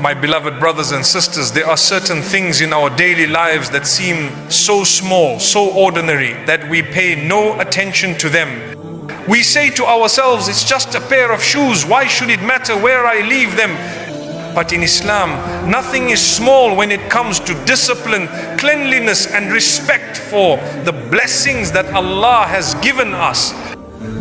My beloved brothers and sisters, there are certain things in our daily lives that seem so small, so ordinary, that we pay no attention to them. We say to ourselves, it's just a pair of shoes, why should it matter where I leave them? But in Islam, nothing is small when it comes to discipline, cleanliness and respect for the blessings that Allah has given us.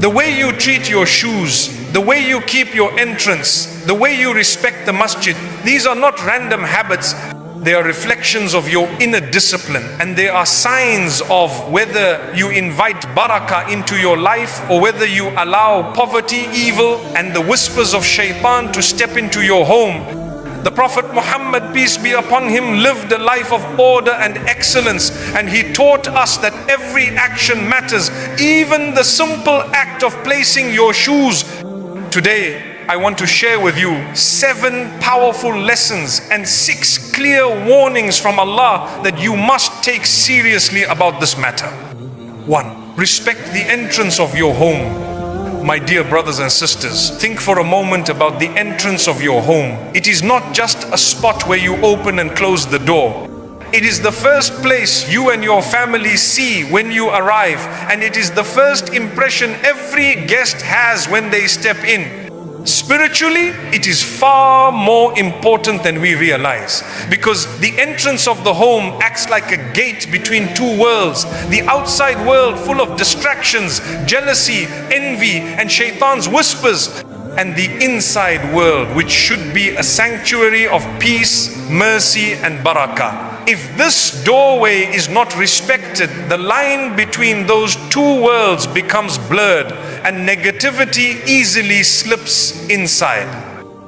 The way you treat your shoes, the way you keep your entrance, the way you respect the masjid, these are not random habits. They are reflections of your inner discipline, and they are signs of whether you invite barakah into your life or whether you allow poverty, evil and the whispers of shaitan to step into your home. The Prophet Muhammad, peace be upon him, lived a life of order and excellence, and he taught us that every action matters, even the simple act of placing your shoes. Today, I want to share with you 7 powerful lessons and 6 clear warnings from Allah that you must take seriously about this matter. 1. Respect the entrance of your home. My dear brothers and sisters, think for a moment about the entrance of your home. It is not just a spot where you open and close the door. It is the first place you and your family see when you arrive, and it is the first impression every guest has when they step in. Spiritually, it is far more important than we realize, because the entrance of the home acts like a gate between 2 worlds. The outside world full of distractions, jealousy, envy and shaitan's whispers, and the inside world which should be a sanctuary of peace, mercy and barakah. If this doorway is not respected, the line between those 2 worlds becomes blurred and negativity easily slips inside.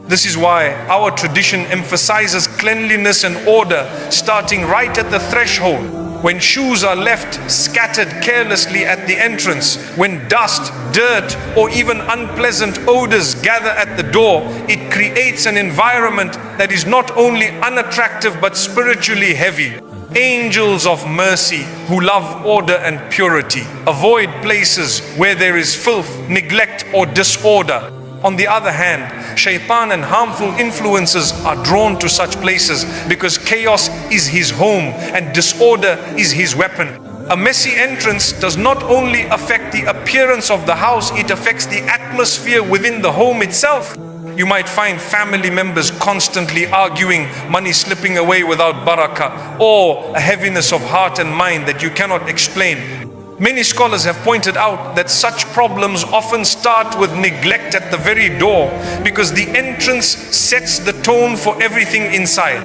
This is why our tradition emphasizes cleanliness and order, starting right at the threshold. When shoes are left scattered carelessly at the entrance, when dust, dirt or even unpleasant odors gather at the door, it creates an environment that is not only unattractive but spiritually heavy. Angels of mercy who love order and purity avoid places where there is filth, neglect or disorder. On the other hand, shaitan and harmful influences are drawn to such places because chaos is his home and disorder is his weapon. A messy entrance does not only affect the appearance of the house, it affects the atmosphere within the home itself. You might find family members constantly arguing, money slipping away without barakah, or a heaviness of heart and mind that you cannot explain. Many scholars have pointed out that such problems often start with neglect at the very door, because the entrance sets the tone for everything inside.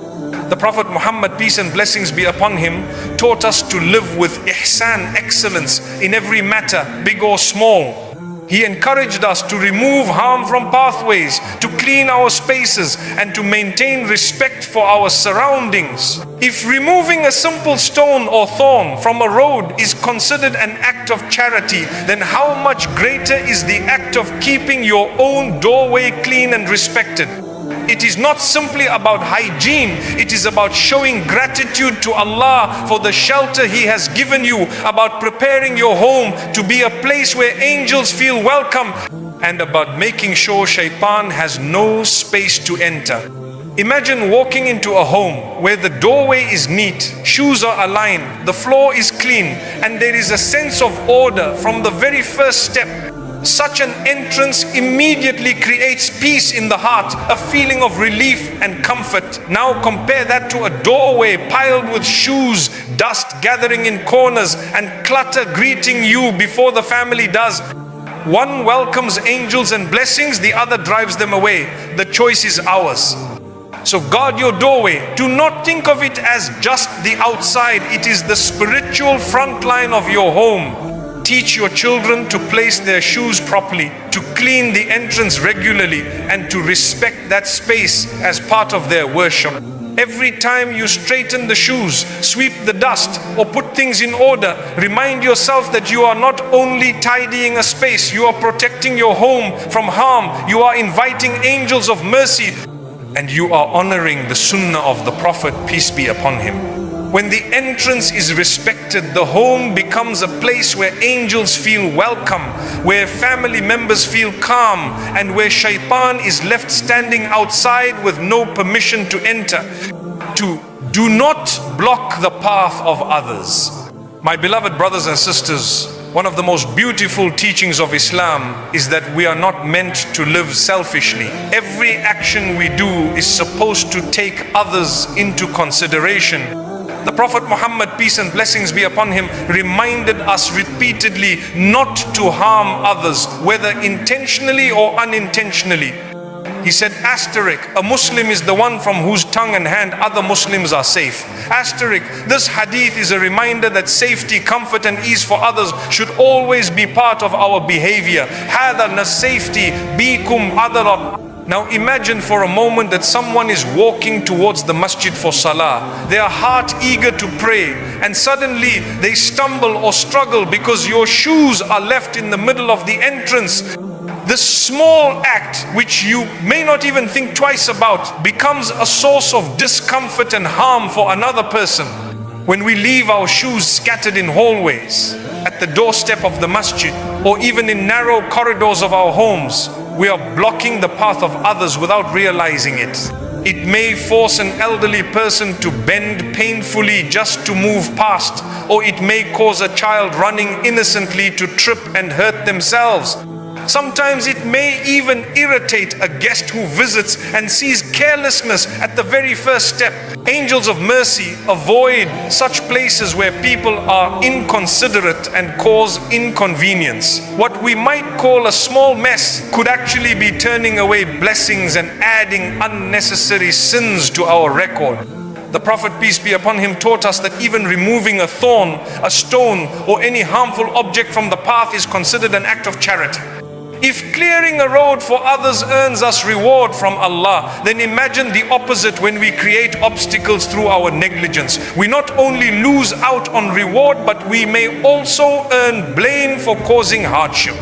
The Prophet Muhammad, peace and blessings be upon him, taught us to live with ihsan, excellence in every matter, big or small. He encouraged us to remove harm from pathways, to clean our spaces and to maintain respect for our surroundings. If removing a simple stone or thorn from a road is considered an act of charity, then how much greater is the act of keeping your own doorway clean and respected? It is not simply about hygiene, it is about showing gratitude to Allah for the shelter He has given you, about preparing your home to be a place where angels feel welcome, and about making sure shaitan has no space to enter. Imagine walking into a home where the doorway is neat, shoes are aligned, the floor is clean, and there is a sense of order from the very first step. Such an entrance immediately creates peace in the heart, a feeling of relief and comfort. Now compare that to a doorway piled with shoes, dust gathering in corners, and clutter greeting you before the family does. One welcomes angels and blessings, the other drives them away. The choice is ours. So guard your doorway. Do not think of it as just the outside. It is the spiritual front line of your home. Teach your children to place their shoes properly, to clean the entrance regularly, and to respect that space as part of their worship. Every time you straighten the shoes, sweep the dust, or put things in order, remind yourself that you are not only tidying a space, you are protecting your home from harm, you are inviting angels of mercy, and you are honoring the Sunnah of the Prophet, peace be upon him. When the entrance is respected, the home becomes a place where angels feel welcome, where family members feel calm, and where shaitan is left standing outside with no permission to enter. Do not block the path of others. My beloved brothers and sisters, one of the most beautiful teachings of Islam is that we are not meant to live selfishly. Every action we do is supposed to take others into consideration. The Prophet Muhammad, peace and blessings be upon him, reminded us repeatedly not to harm others, whether intentionally or unintentionally. He said, asterisk, a Muslim is the one from whose tongue and hand other Muslims are safe. Asterisk, this hadith is a reminder that safety, comfort and ease for others should always be part of our behavior. Hada nasafety bikum adarat. Now imagine for a moment that someone is walking towards the masjid for salah. Their heart eager to pray, and suddenly they stumble or struggle because your shoes are left in the middle of the entrance. This small act, which you may not even think twice about, becomes a source of discomfort and harm for another person. When we leave our shoes scattered in hallways, at the doorstep of the masjid, or even in narrow corridors of our homes, we are blocking the path of others without realizing it. It may force an elderly person to bend painfully just to move past, or it may cause a child running innocently to trip and hurt themselves. Sometimes it may even irritate a guest who visits and sees carelessness at the very first step. Angels of mercy avoid such places where people are inconsiderate and cause inconvenience. What we might call a small mess could actually be turning away blessings and adding unnecessary sins to our record. The Prophet, peace be upon him, taught us that even removing a thorn, a stone, or any harmful object from the path is considered an act of charity. If clearing a road for others earns us reward from Allah, then imagine the opposite when we create obstacles through our negligence. We not only lose out on reward, but we may also earn blame for causing hardship.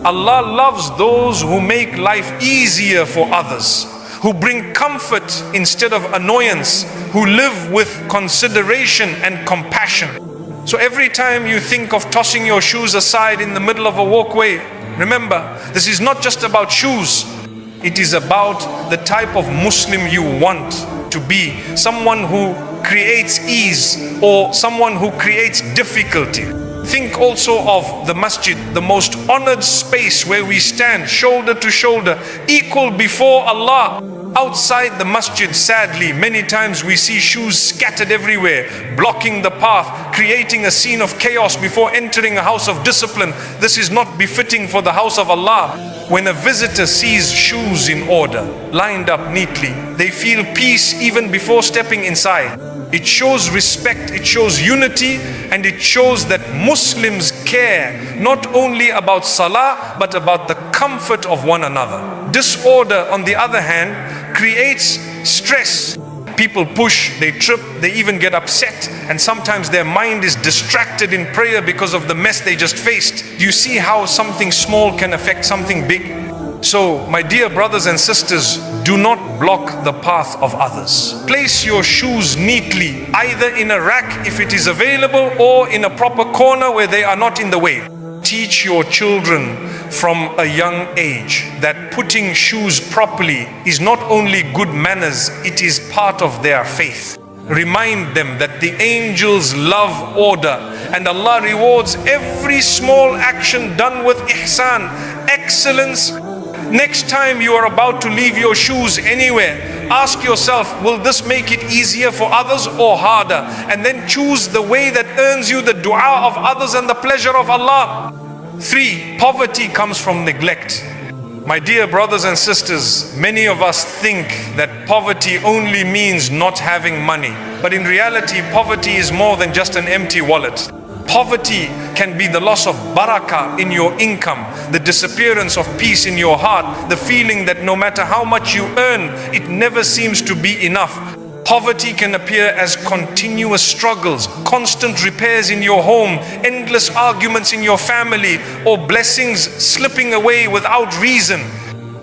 Allah loves those who make life easier for others, who bring comfort instead of annoyance, who live with consideration and compassion. So every time you think of tossing your shoes aside in the middle of a walkway, remember, this is not just about shoes. It is about the type of Muslim you want to be. Someone who creates ease or someone who creates difficulty. Think also of the masjid, the most honored space where we stand shoulder to shoulder, equal before Allah. Outside the masjid, sadly, many times we see shoes scattered everywhere, blocking the path, creating a scene of chaos before entering a house of discipline. This is not befitting for the house of Allah. When a visitor sees shoes in order, lined up neatly, they feel peace even before stepping inside. It shows respect, it shows unity, and it shows that Muslims care not only about salah, but about the comfort of one another. Disorder, on the other hand, creates stress. People push, they trip, they even get upset, and sometimes their mind is distracted in prayer because of the mess they just faced. Do you see how something small can affect something big? So, my dear brothers and sisters, do not block the path of others. Place your shoes neatly, either in a rack if it is available, or in a proper corner where they are not in the way. Teach your children from a young age that putting shoes properly is not only good manners, it is part of their faith. Remind them that the angels love order, and Allah rewards every small action done with ihsan, excellence. Next time you are about to leave your shoes anywhere, ask yourself, will this make it easier for others or harder? And then choose the way that earns you the dua of others and the pleasure of Allah. 3. Poverty comes from neglect. My dear brothers and sisters, many of us think that poverty only means not having money. But in reality, poverty is more than just an empty wallet. Poverty can be the loss of barakah in your income, the disappearance of peace in your heart, the feeling that no matter how much you earn, it never seems to be enough. Poverty can appear as continuous struggles, constant repairs in your home, endless arguments in your family, or blessings slipping away without reason.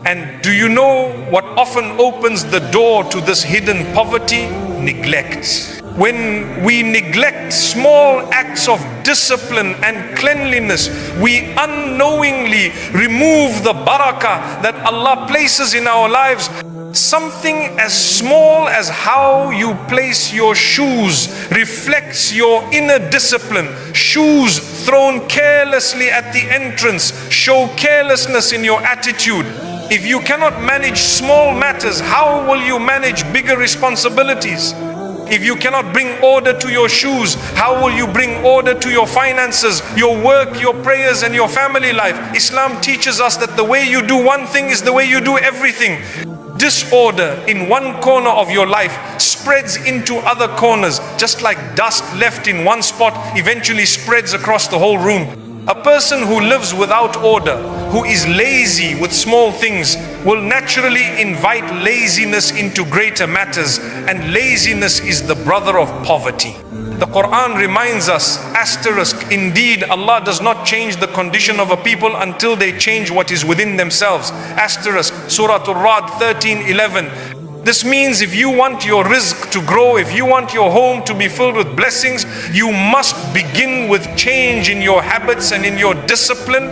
And do you know what often opens the door to this hidden poverty? Neglect. When we neglect small acts of discipline and cleanliness, we unknowingly remove the barakah that Allah places in our lives. Something as small as how you place your shoes reflects your inner discipline. Shoes thrown carelessly at the entrance show carelessness in your attitude. If you cannot manage small matters, how will you manage bigger responsibilities? If you cannot bring order to your shoes, how will you bring order to your finances, your work, your prayers, and your family life? Islam teaches us that the way you do one thing is the way you do everything. Disorder in one corner of your life spreads into other corners, just like dust left in one spot eventually spreads across the whole room. A person who lives without order, who is lazy with small things, will naturally invite laziness into greater matters, and laziness is the brother of poverty. The Quran reminds us, asterisk, indeed Allah does not change the condition of a people until they change what is within themselves. Asterisk, Surah Ar-Ra'd 13:11. This means if you want your rizq to grow, if you want your home to be filled with blessings, you must begin with change in your habits and in your discipline.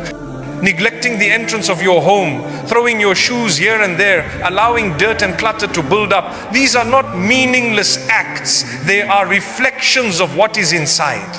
Neglecting the entrance of your home, throwing your shoes here and there, allowing dirt and clutter to build up. These are not meaningless acts. They are reflections of what is inside.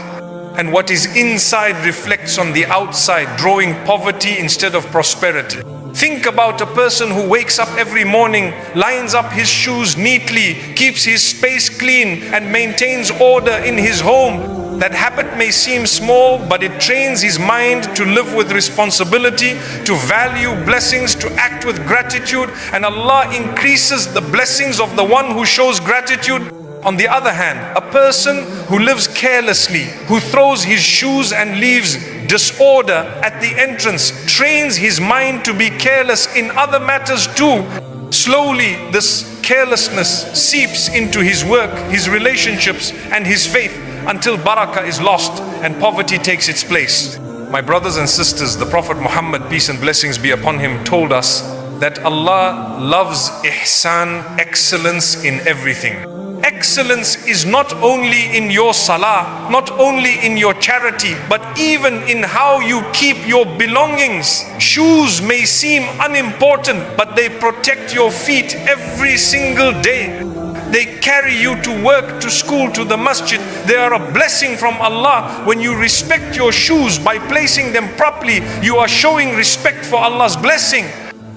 And what is inside reflects on the outside, drawing poverty instead of prosperity. Think about a person who wakes up every morning, lines up his shoes neatly, keeps his space clean, and maintains order in his home. That habit may seem small, but it trains his mind to live with responsibility, to value blessings, to act with gratitude, and Allah increases the blessings of the one who shows gratitude. On the other hand, a person who lives carelessly, who throws his shoes and leaves disorder at the entrance, trains his mind to be careless in other matters too. Slowly, this carelessness seeps into his work, his relationships, and his faith, until barakah is lost and poverty takes its place. My brothers and sisters, the Prophet Muhammad, peace and blessings be upon him, told us that Allah loves ihsan, excellence in everything. Excellence is not only in your salah, not only in your charity, but even in how you keep your belongings. Shoes may seem unimportant, but they protect your feet every single day. They carry you to work, to school, to the masjid. They are a blessing from Allah. When you respect your shoes by placing them properly, you are showing respect for Allah's blessing.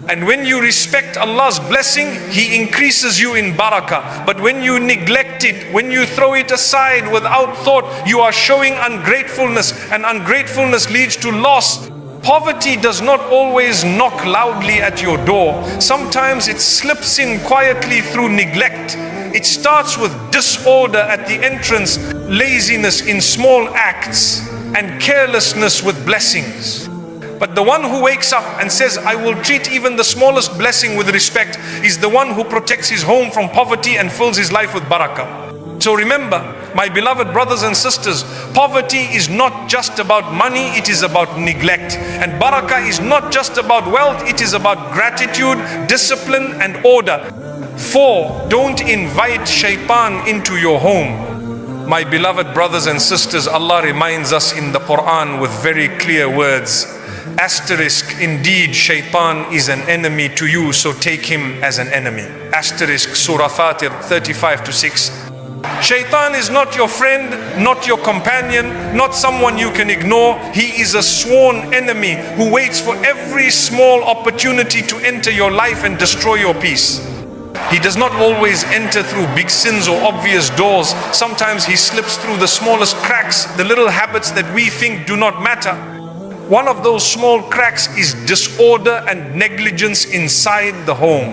And when you respect Allah's blessing, He increases you in barakah. But when you neglect it, when you throw it aside without thought, you are showing ungratefulness, and ungratefulness leads to loss. Poverty does not always knock loudly at your door. Sometimes it slips in quietly through neglect. It starts with disorder at the entrance, laziness in small acts, and carelessness with blessings. But the one who wakes up and says, I will treat even the smallest blessing with respect, is the one who protects his home from poverty and fills his life with barakah. So remember, my beloved brothers and sisters, poverty is not just about money, it is about neglect. And barakah is not just about wealth, it is about gratitude, discipline, and order. 4, don't invite shaitan into your home. My beloved brothers and sisters, Allah reminds us in the Quran with very clear words. Asterisk, indeed shaitan is an enemy to you, so take him as an enemy. Asterisk, Surah Fatir 35-6. Shaitan is not your friend, not your companion, not someone you can ignore. He is a sworn enemy who waits for every small opportunity to enter your life and destroy your peace. He does not always enter through big sins or obvious doors. Sometimes he slips through the smallest cracks, the little habits that we think do not matter. One of those small cracks is disorder and negligence inside the home.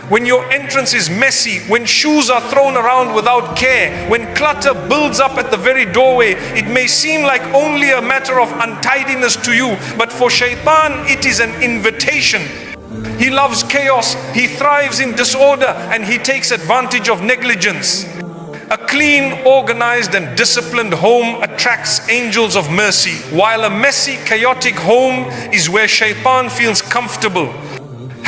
When your entrance is messy, when shoes are thrown around without care, when clutter builds up at the very doorway, it may seem like only a matter of untidiness to you, but for shaitan it is an invitation. He loves chaos, he thrives in disorder, and he takes advantage of negligence. A clean, organized, and disciplined home attracts angels of mercy, while a messy, chaotic home is where shaitan feels comfortable.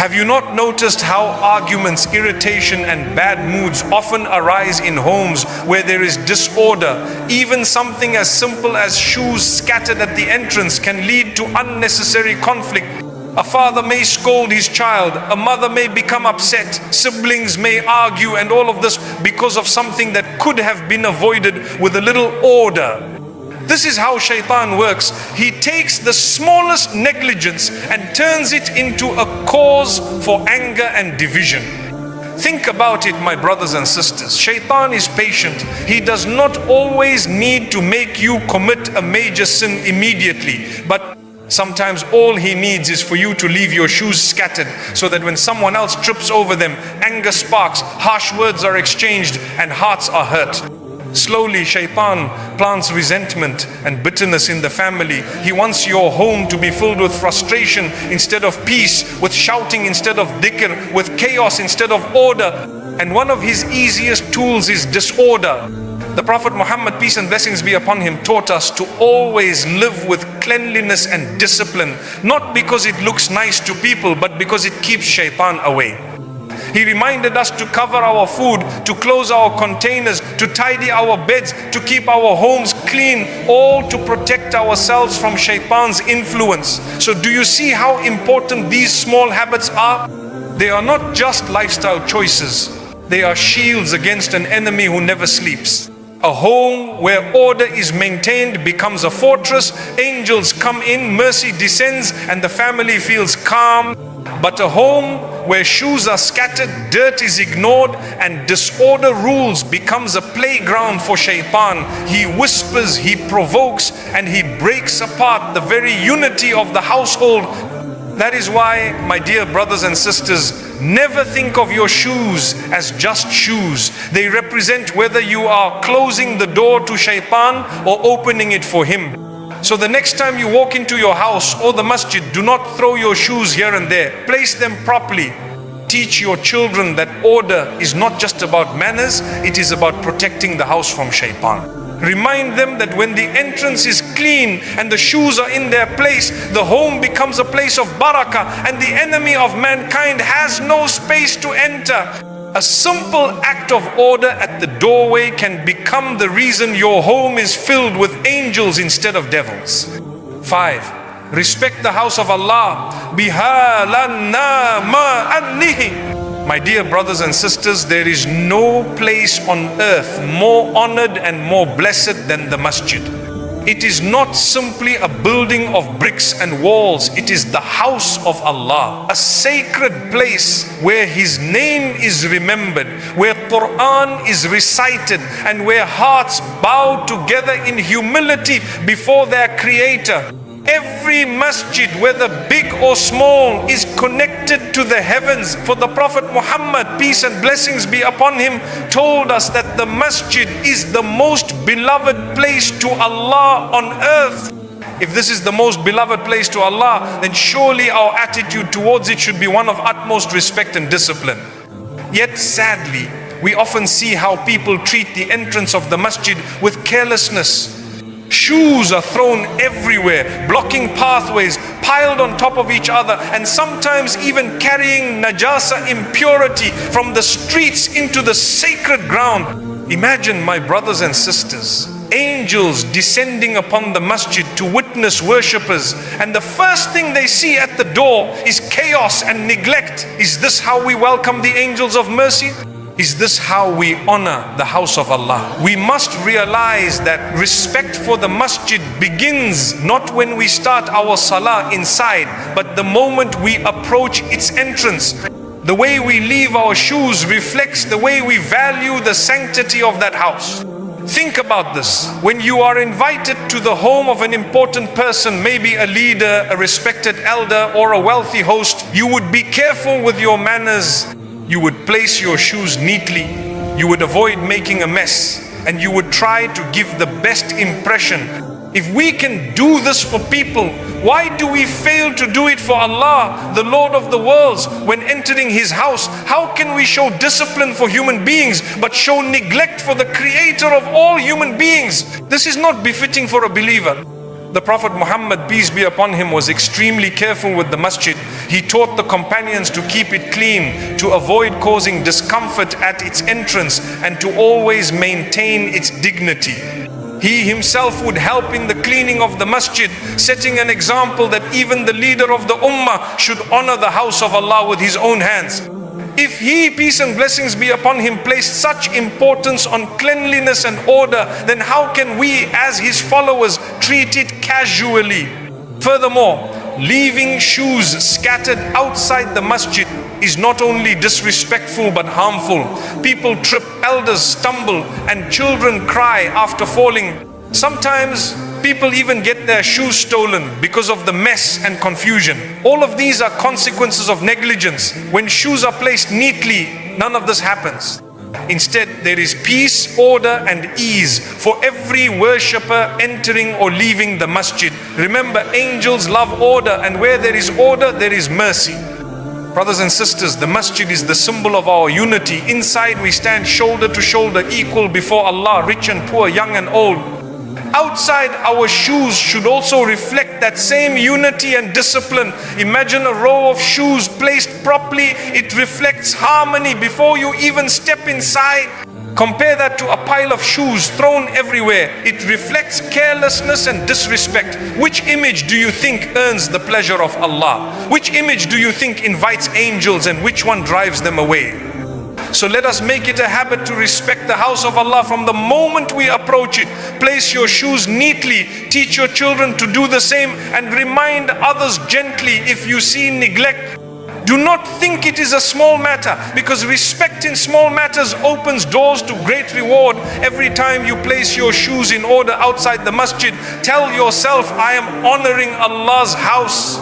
Have you not noticed how arguments, irritation, and bad moods often arise in homes where there is disorder? Even something as simple as shoes scattered at the entrance can lead to unnecessary conflict. A father may scold his child, a mother may become upset, siblings may argue, and all of this because of something that could have been avoided with a little order. This is how shaitan works. He takes the smallest negligence and turns it into a cause for anger and division. Think about it, my brothers and sisters. Shaitan is patient. He does not always need to make you commit a major sin immediately, but sometimes all he needs is for you to leave your shoes scattered, so that when someone else trips over them, anger sparks, harsh words are exchanged, and hearts are hurt. Slowly, shaitan plants resentment and bitterness in the family. He wants your home to be filled with frustration instead of peace, with shouting instead of dhikr, with chaos instead of order. And one of his easiest tools is disorder. The Prophet Muhammad, peace and blessings be upon him, taught us to always live with cleanliness and discipline, not because it looks nice to people, but because it keeps shaitan away. He reminded us to cover our food, to close our containers, to tidy our beds, to keep our homes clean, all to protect ourselves from shaitan's influence. So do you see how important these small habits are? They are not just lifestyle choices. They are shields against an enemy who never sleeps. A home where order is maintained becomes a fortress. Angels come in, mercy descends, and the family feels calm. But a home where shoes are scattered, dirt is ignored, and disorder rules becomes a playground for shaitan. He whispers, he provokes, and he breaks apart the very unity of the household. That is why, my dear brothers and sisters, never think of your shoes as just shoes. They represent whether you are closing the door to shaitan or opening it for him. So the next time you walk into your house or the masjid, do not throw your shoes here and there. Place them properly. Teach your children that order is not just about manners, it is about protecting the house from shaitan. Remind them that when the entrance is clean and the shoes are in their place, the home becomes a place of barakah, and the enemy of mankind has no space to enter. A simple act of order at the doorway can become the reason your home is filled with angels instead of devils. 5. Respect the house of Allah. Biha lanna ma annihi. My dear brothers and sisters, there is no place on earth more honored and more blessed than the masjid. It is not simply a building of bricks and walls. It is the house of Allah, a sacred place where His name is remembered, where Quran is recited, and where hearts bow together in humility before their Creator. Every masjid, whether big or small, is connected to the heavens. For the Prophet Muhammad, peace and blessings be upon him, told us that the masjid is the most beloved place to Allah on earth. If this is the most beloved place to Allah, then surely our attitude towards it should be one of utmost respect and discipline. Yet sadly, we often see how people treat the entrance of the masjid with carelessness. Shoes are thrown everywhere, blocking pathways, piled on top of each other, and sometimes even carrying najasa, impurity, from the streets into the sacred ground. Imagine, my brothers and sisters, angels descending upon the masjid to witness worshippers, and the first thing they see at the door is chaos and neglect. Is this how we welcome the angels of mercy? Is this how we honor the house of Allah? We must realize that respect for the masjid begins not when we start our salah inside, but the moment we approach its entrance. The way we leave our shoes reflects the way we value the sanctity of that house. Think about this. When you are invited to the home of an important person, maybe a leader, a respected elder, or a wealthy host, you would be careful with your manners. You would place your shoes neatly, you would avoid making a mess, and you would try to give the best impression. If we can do this for people, why do we fail to do it for Allah, the Lord of the worlds, when entering His house? How can we show discipline for human beings, but show neglect for the Creator of all human beings? This is not befitting for a believer. The Prophet Muhammad, peace be upon him, was extremely careful with the masjid. He taught the companions to keep it clean, to avoid causing discomfort at its entrance, and to always maintain its dignity. He himself would help in the cleaning of the masjid, setting an example that even the leader of the ummah should honor the house of Allah with his own hands. If he, peace and blessings be upon him, placed such importance on cleanliness and order, then how can we as his followers treat it casually? Furthermore, leaving shoes scattered outside the masjid is not only disrespectful but harmful. People trip, elders stumble, and children cry after falling. Sometimes people even get their shoes stolen because of the mess and confusion. All of these are consequences of negligence. When shoes are placed neatly, none of this happens. Instead, there is peace, order and ease for every worshipper entering or leaving the masjid. Remember, angels love order, and where there is order, there is mercy. Brothers and sisters, the masjid is the symbol of our unity. Inside we stand shoulder to shoulder, equal before Allah, rich and poor, young and old. Outside, our shoes should also reflect that same unity and discipline. Imagine a row of shoes placed properly. It reflects harmony before you even step inside. Compare that to a pile of shoes thrown everywhere. It reflects carelessness and disrespect. Which image do you think earns the pleasure of Allah? Which image do you think invites angels, and which one drives them away? So let us make it a habit to respect the house of Allah from the moment we approach it. Place your shoes neatly, teach your children to do the same, and remind others gently if you see neglect. Do not think it is a small matter, because respect in small matters opens doors to great reward. Every time you place your shoes in order outside the masjid, tell yourself, I am honoring Allah's house.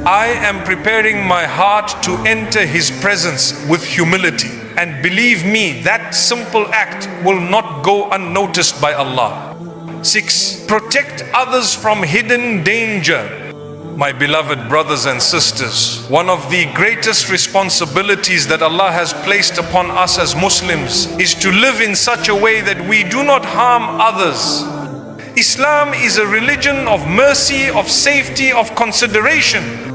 I am preparing my heart to enter His presence with humility. And believe me, that simple act will not go unnoticed by Allah. 6. Protect others from hidden danger. My beloved brothers and sisters, one of the greatest responsibilities that Allah has placed upon us as Muslims is to live in such a way that we do not harm others. Islam is a religion of mercy, of safety, of consideration.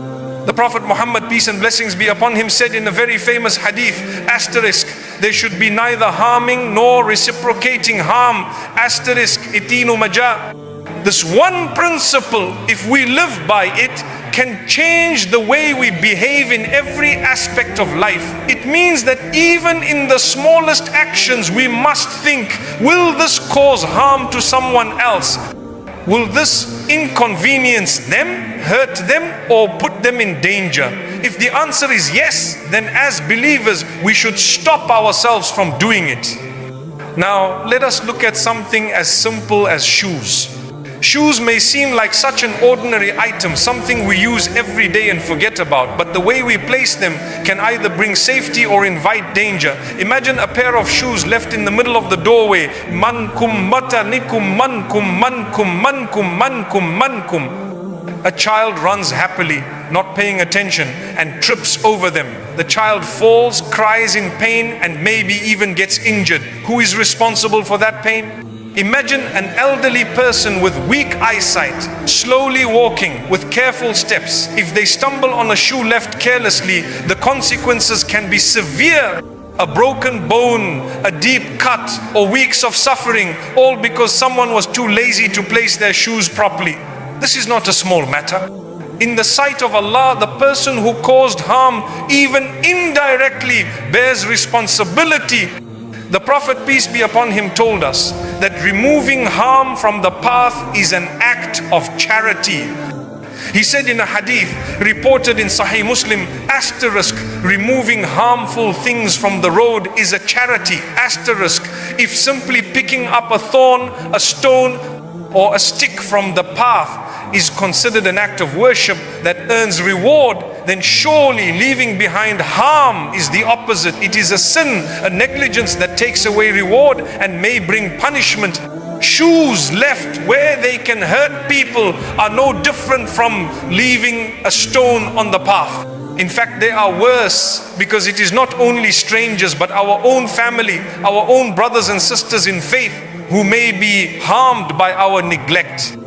The Prophet Muhammad, peace and blessings be upon him, said in a very famous hadith, asterisk, there should be neither harming nor reciprocating harm, asterisk, itinu maja. This one principle, if we live by it, can change the way we behave in every aspect of life. It means that even in the smallest actions, we must think, will this cause harm to someone else? Will this inconvenience them, hurt them, or put them in danger? If the answer is yes, then as believers, we should stop ourselves from doing it. Now, let us look at something as simple as shoes. Shoes may seem like such an ordinary item, something we use every day and forget about, but the way we place them can either bring safety or invite danger. Imagine a pair of shoes left in the middle of the doorway. Mankum matanikum mankum mankum mankum mankum mankum. A child runs happily, not paying attention, and trips over them. The child falls, cries in pain, and maybe even gets injured. Who is responsible for that pain? Imagine an elderly person with weak eyesight, slowly walking with careful steps. If they stumble on a shoe left carelessly, the consequences can be severe. A broken bone, a deep cut, or weeks of suffering, all because someone was too lazy to place their shoes properly. This is not a small matter. In the sight of Allah, the person who caused harm, even indirectly, bears responsibility. The Prophet, peace be upon him, told us that removing harm from the path is an act of charity. He said in a hadith reported in Sahih Muslim, asterisk, removing harmful things from the road is a charity, asterisk. If simply picking up a thorn, a stone, or a stick from the path is considered an act of worship that earns reward, then surely leaving behind harm is the opposite. It is a sin, a negligence that takes away reward and may bring punishment. Shoes left where they can hurt people are no different from leaving a stone on the path. In fact, they are worse, because it is not only strangers but our own family, our own brothers and sisters in faith who may be harmed by our neglect.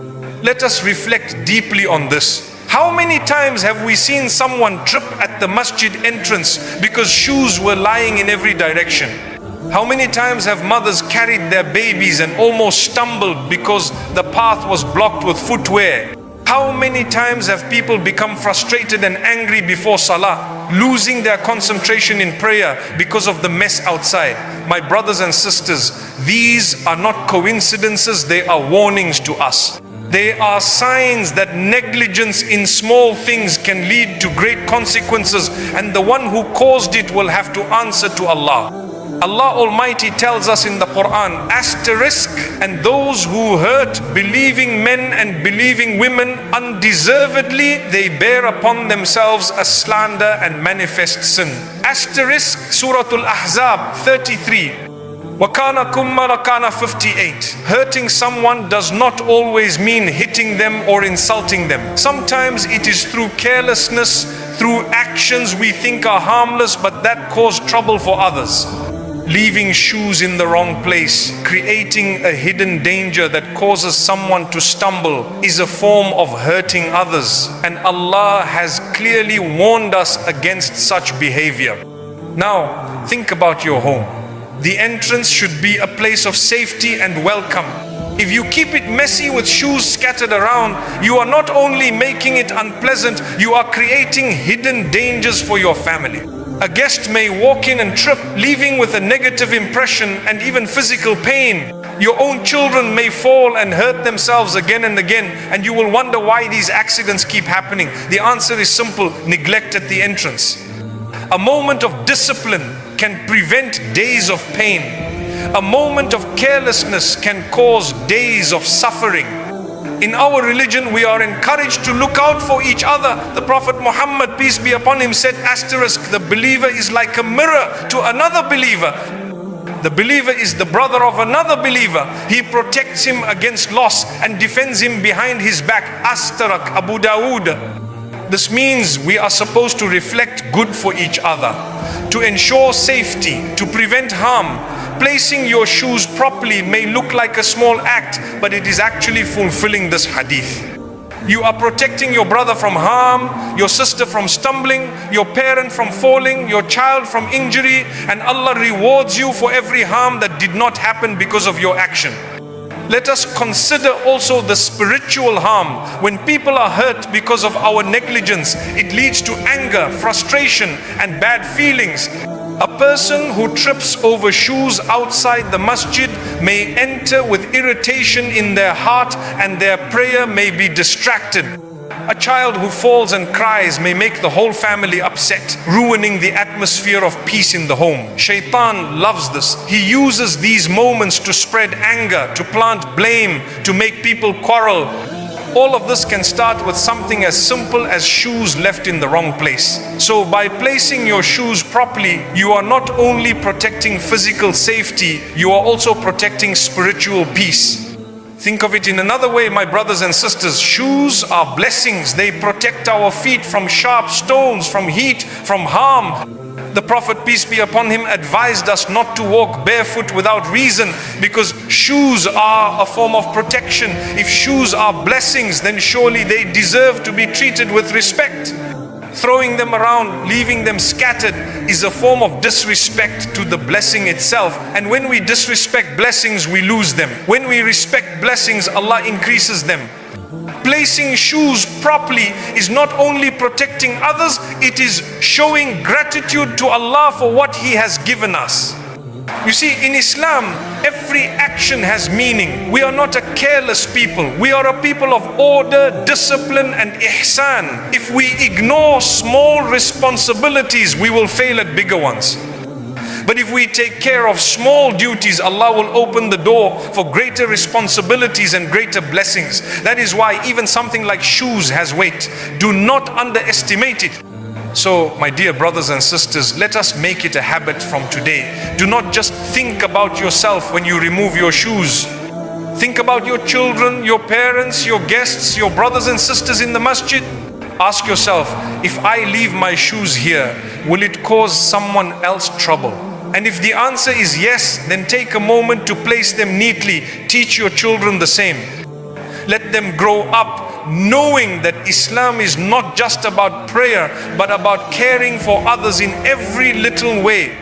Let us reflect deeply on this. How many times have we seen someone trip at the masjid entrance because shoes were lying in every direction? How many times have mothers carried their babies and almost stumbled because the path was blocked with footwear? How many times have people become frustrated and angry before salah, losing their concentration in prayer because of the mess outside? My brothers and sisters, these are not coincidences, they are warnings to us. They are signs that negligence in small things can lead to great consequences, and the one who caused it will have to answer to Allah. Allah Almighty tells us in the Quran, asterisk, and those who hurt believing men and believing women undeservedly, they bear upon themselves a slander and manifest sin. Asterisk, Surah Al-Ahzab 33. Wakana Kummarakana 58. Hurting someone does not always mean hitting them or insulting them. Sometimes it is through carelessness, through actions we think are harmless but that cause trouble for others. Leaving shoes in the wrong place, creating a hidden danger that causes someone to stumble, is a form of hurting others. And Allah has clearly warned us against such behavior. Now, think about your home. The entrance should be a place of safety and welcome. If you keep it messy with shoes scattered around, you are not only making it unpleasant, you are creating hidden dangers for your family. A guest may walk in and trip, leaving with a negative impression and even physical pain. Your own children may fall and hurt themselves again and again, and you will wonder why these accidents keep happening. The answer is simple: neglect at the entrance. A moment of discipline can prevent days of pain. A moment of carelessness can cause days of suffering. In our religion, we are encouraged to look out for each other. The Prophet Muhammad, peace be upon him, said, asterisk, the believer is like a mirror to another believer. The believer is the brother of another believer. He protects him against loss and defends him behind his back. Astarak, Abu Dawood. This means we are supposed to reflect good for each other, to ensure safety, to prevent harm. Placing your shoes properly may look like a small act, but it is actually fulfilling this hadith. You are protecting your brother from harm, your sister from stumbling, your parent from falling, your child from injury, and Allah rewards you for every harm that did not happen because of your action. Let us consider also the spiritual harm. When people are hurt because of our negligence, it leads to anger, frustration, and bad feelings. A person who trips over shoes outside the masjid may enter with irritation in their heart, and their prayer may be distracted. A child who falls and cries may make the whole family upset, ruining the atmosphere of peace in the home. Shaitan loves this. He uses these moments to spread anger, to plant blame, to make people quarrel. All of this can start with something as simple as shoes left in the wrong place. So by placing your shoes properly, you are not only protecting physical safety, you are also protecting spiritual peace. Think of it in another way, my brothers and sisters. Shoes are blessings. They protect our feet from sharp stones, from heat, from harm. The Prophet, peace be upon him, advised us not to walk barefoot without reason, because shoes are a form of protection. If shoes are blessings, then surely they deserve to be treated with respect. Throwing them around, leaving them scattered, is a form of disrespect to the blessing itself. And when we disrespect blessings, we lose them. When we respect blessings, Allah increases them. Placing shoes properly is not only protecting others, it is showing gratitude to Allah for what He has given us. You see, in Islam, every action has meaning. We are not a careless people. We are a people of order, discipline, and ihsan. If we ignore small responsibilities, we will fail at bigger ones. But if we take care of small duties, Allah will open the door for greater responsibilities and greater blessings. That is why even something like shoes has weight. Do not underestimate it. So, my dear brothers and sisters, let us make it a habit from today. Do not just think about yourself when you remove your shoes. Think about your children, your parents, your guests, your brothers and sisters in the masjid. Ask yourself, if I leave my shoes here, will it cause someone else trouble? And if the answer is yes, then take a moment to place them neatly. Teach your children the same. Let them grow up knowing that Islam is not just about prayer, but about caring for others in every little way.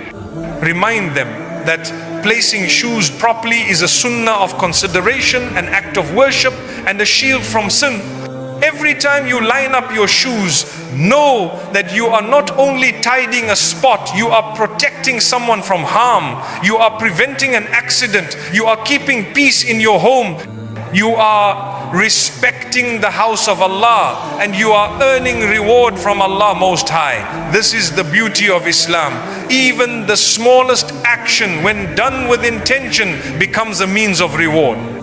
Remind them that placing shoes properly is a sunnah of consideration, an act of worship, and a shield from sin. Every time you line up your shoes, know that you are not only tidying a spot, you are protecting someone from harm, you are preventing an accident, you are keeping peace in your home, you are respecting the house of Allah, and you are earning reward from Allah Most High. This is the beauty of Islam. Even the smallest action, when done with intention, becomes a means of reward.